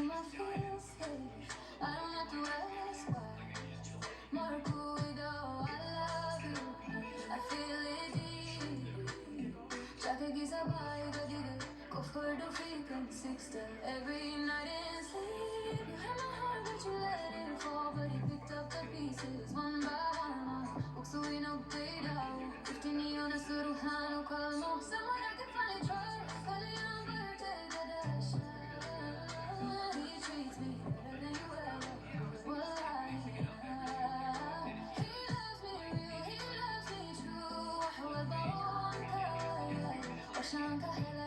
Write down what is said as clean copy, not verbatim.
ما feel safe I don't have to ask why Marcuido, I love you I feel it deep 자극이 사바이가 디그 고프도 frequent six every night in sleep You had my heart but you let it fall But he picked up the pieces one by one 목소리 녹대다오 15이 어느 수로 한옥 컬모 Someone I can finally trust 걸리는 birthday that I shine He treats me better than you ever will He loves me real, he loves me true وحوى بعونك وشانك هلا